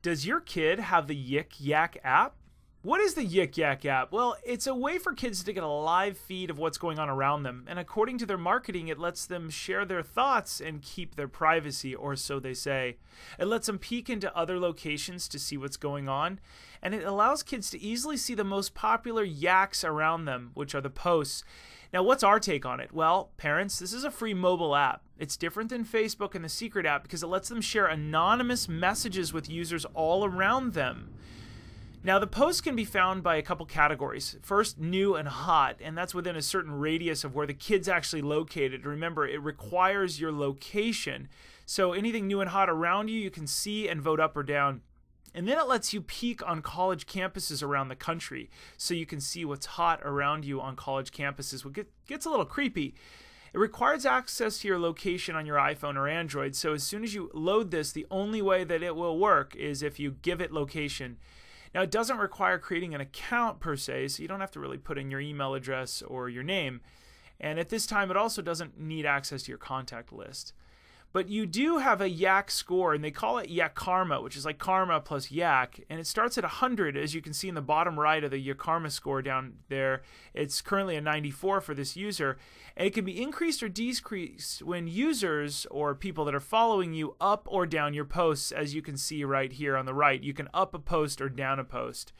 Does your kid have the Yik Yak app? What is the Yik Yak app? Well, it's a way for kids to get a live feed of what's going on around them. And according to their marketing, it lets them share their thoughts and keep their privacy, or so they say. It lets them peek into other locations to see what's going on. And it allows kids to easily see the most popular yaks around them, which are the posts. Now, what's our take on it? Well, parents, this is a free mobile app. It's different than Facebook and the Secret app because it lets them share anonymous messages with users all around them. Now, the posts can be found by a couple categories. First, new and hot, and that's within a certain radius of where the kid's actually located. Remember, it requires your location. So anything new and hot around you, you can see and vote up or down. And then it lets you peek on college campuses around the country so you can see what's hot around you on college campuses. What gets a little creepy. It requires access to your location on your iPhone or Android. So as soon as you load this, the only way that it will work is if you give it location. Now, it doesn't require creating an account per se, so you don't have to really put in your email address or your name. And at this time, it also doesn't need access to your contact list. But you do have a Yak score, and they call it Yakarma, which is like karma plus Yak. And it starts at 100, as you can see in the bottom right of the Yakarma score down there. It's currently a 94 for this user. And it can be increased or decreased when users or people that are following you up or down your posts, as you can see right here on the right. You can up a post or down a post.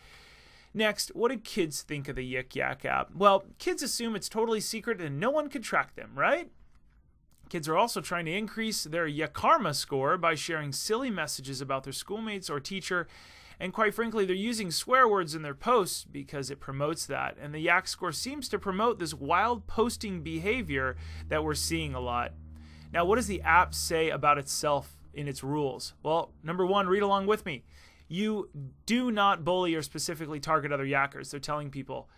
Next, what do kids think of the Yik Yak app? Well, kids assume it's totally secret and no one can track them, right? Kids are also trying to increase their Yakarma score by sharing silly messages about their schoolmates or teacher. And quite frankly, they're using swear words in their posts because it promotes that. And the Yak score seems to promote this wild posting behavior that we're seeing a lot. Now, what does the app say about itself in its rules? Well, number one, read along with me. You do not bully or specifically target other yakkers. They're telling people.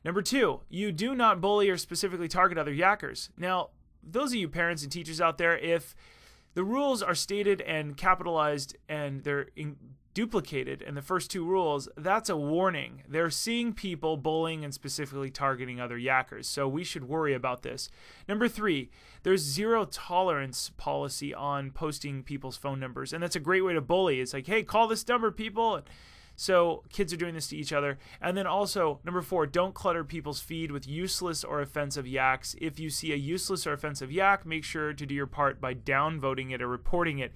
Number two, you do not bully or specifically target other yakkers. Now, those of you parents and teachers out there, if the rules are stated and capitalized and they're duplicated in the first two rules, that's a warning. They're seeing people bullying and specifically targeting other yakkers, so we should worry about this. Number three, there's zero tolerance policy on posting people's phone numbers, and that's a great way to bully. It's like, hey, call this number, people. So kids are doing this to each other. And then also, number four, don't clutter people's feed with useless or offensive yaks. If you see a useless or offensive yak, make sure to do your part by downvoting it or reporting it.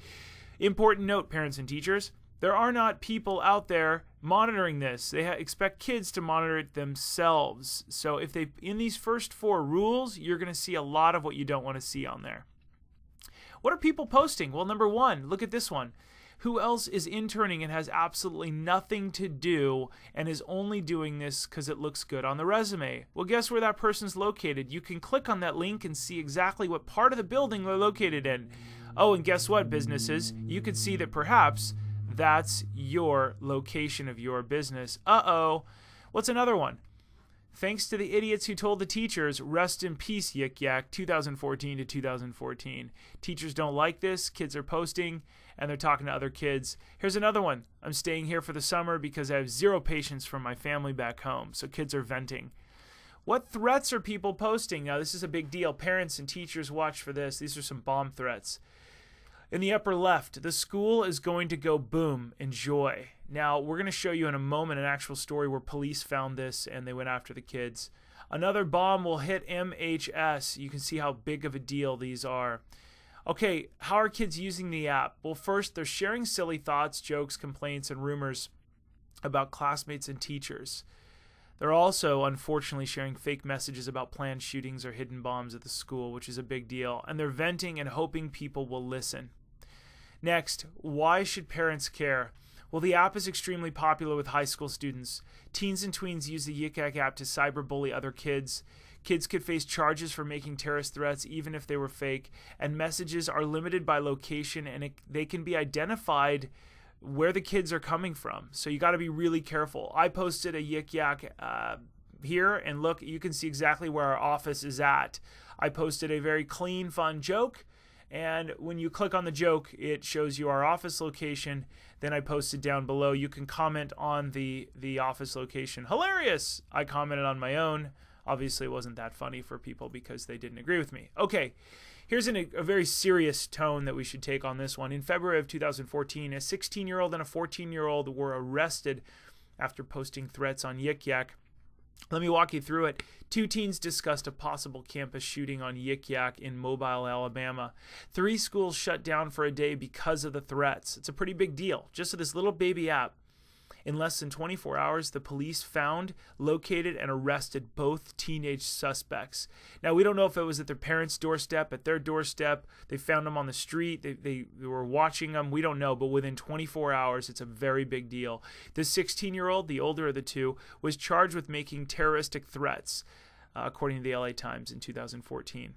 Important note, parents and teachers, there are not people out there monitoring this. They expect kids to monitor it themselves. So if they, in these first four rules, you're going to see a lot of what you don't want to see on there. What are people posting? Well, number one, look at this one. Who else is interning and has absolutely nothing to do and is only doing this because it looks good on the resume? Well, guess where that person's located? You can click on that link and see exactly what part of the building they're located in. Oh, and guess what, businesses? You could see that perhaps that's your location of your business. Uh-oh. What's another one? Thanks to the idiots who told the teachers, rest in peace, Yik Yak, 2014 to 2014. Teachers don't like this. Kids are posting, and they're talking to other kids. Here's another one. I'm staying here for the summer because I have zero patience from my family back home. So kids are venting. What threats are people posting? Now, this is a big deal. Parents and teachers watch for this. These are some bomb threats. In the upper left, the school is going to go boom. Enjoy. Now, we're going to show you in a moment an actual story where police found this and they went after the kids. Another bomb will hit MHS. You can see how big of a deal these are. Okay, how are kids using the app? Well, first, they're sharing silly thoughts, jokes, complaints, and rumors about classmates and teachers. They're also, unfortunately, sharing fake messages about planned shootings or hidden bombs at the school, which is a big deal. And they're venting and hoping people will listen. Next, why should parents care? Well, the app is extremely popular with high school students. Teens and tweens use the Yik Yak app to cyberbully other kids. Kids could face charges for making terrorist threats even if they were fake. And messages are limited by location and they can be identified where the kids are coming from. So you got to be really careful. I posted a Yik Yak here, and look, you can see exactly where our office is at. I posted a very clean, fun joke. And when you click on the joke, it shows you our office location. Then I posted down below. You can comment on the office location. Hilarious! I commented on my own. Obviously, it wasn't that funny for people because they didn't agree with me. Okay, Here's a very serious tone that we should take on this one. In February of 2014, a 16-year-old and a 14-year-old were arrested after posting threats on Yik Yak. Let me walk you through it. 2 teens discussed a possible campus shooting on Yik Yak in Mobile, Alabama. 3 schools shut down for a day because of the threats. It's a pretty big deal, just to this little baby app. In less than 24 hours, the police found, located, and arrested both teenage suspects. Now, we don't know if it was at their parents' doorstep, at their doorstep. They found them on the street. They were watching them. We don't know, but within 24 hours, it's a very big deal. The 16-year-old, the older of the 2, was charged with making terroristic threats, according to the LA Times in 2014.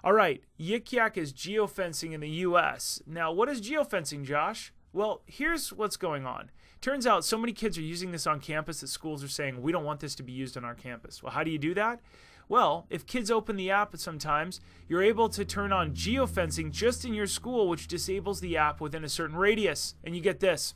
All right, Yik Yak is geofencing in the U.S. Now, what is geofencing, Josh? Well, here's what's going on. Turns out so many kids are using this on campus that schools are saying, we don't want this to be used on our campus. Well, how do you do that? Well, if kids open the app sometimes, you're able to turn on geofencing just in your school, which disables the app within a certain radius. And you get this.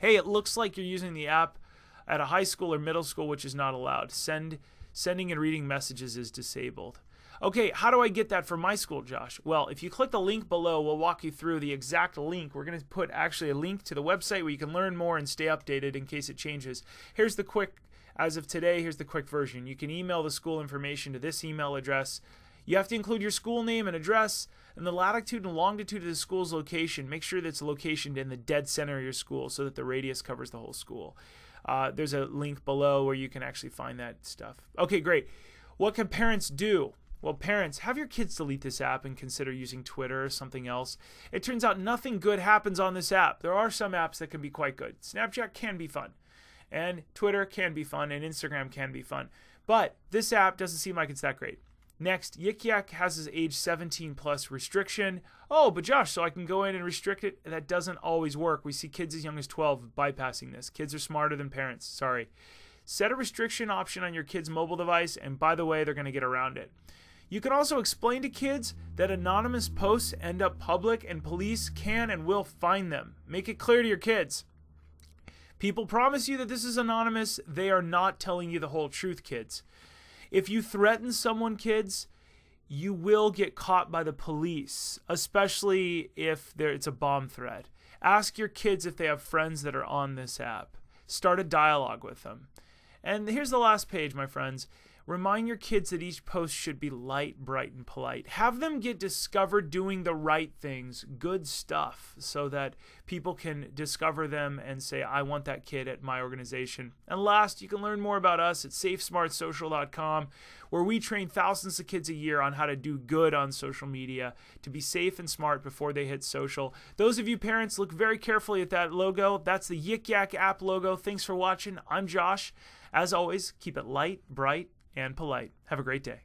Hey, it looks like you're using the app at a high school or middle school, which is not allowed. Sending and reading messages is disabled. Okay, how do I get that for my school, Josh? Well, if you click the link below, we'll walk you through the exact link. We're going to put actually a link to the website where you can learn more and stay updated in case it changes. Here's the quick, as of today, here's the quick version. You can email the school information to this email address. You have to include your school name and address and the latitude and longitude of the school's location. Make sure that it's located in the dead center of your school so that the radius covers the whole school. There's a link below where you can actually find that stuff. Okay, great. What can parents do? Well, parents, have your kids delete this app and consider using Twitter or something else. It turns out nothing good happens on this app. There are some apps that can be quite good. Snapchat can be fun, and Twitter can be fun, and Instagram can be fun. But this app doesn't seem like it's that great. Next, Yik Yak has his age 17 plus restriction. Oh, but Josh, so I can go in and restrict it? That doesn't always work. We see kids as young as 12 bypassing this. Kids are smarter than parents. Sorry. Set a restriction option on your kid's mobile device, and by the way, they're going to get around it. You can also explain to kids that anonymous posts end up public and police can and will find them. Make it clear to your kids. People promise you that this is anonymous. They are not telling you the whole truth, kids. If you threaten someone, kids, you will get caught by the police, especially if it's a bomb threat. Ask your kids if they have friends that are on this app. Start a dialogue with them. And here's the last page, my friends. Remind your kids that each post should be light, bright, and polite. Have them get discovered doing the right things, good stuff, so that people can discover them and say, I want that kid at my organization. And last, you can learn more about us at safesmartsocial.com, where we train thousands of kids a year on how to do good on social media, to be safe and smart before they hit social. Those of you parents, look very carefully at that logo. That's the Yik Yak app logo. Thanks for watching. I'm Josh. As always, keep it light, bright, and polite. Have a great day.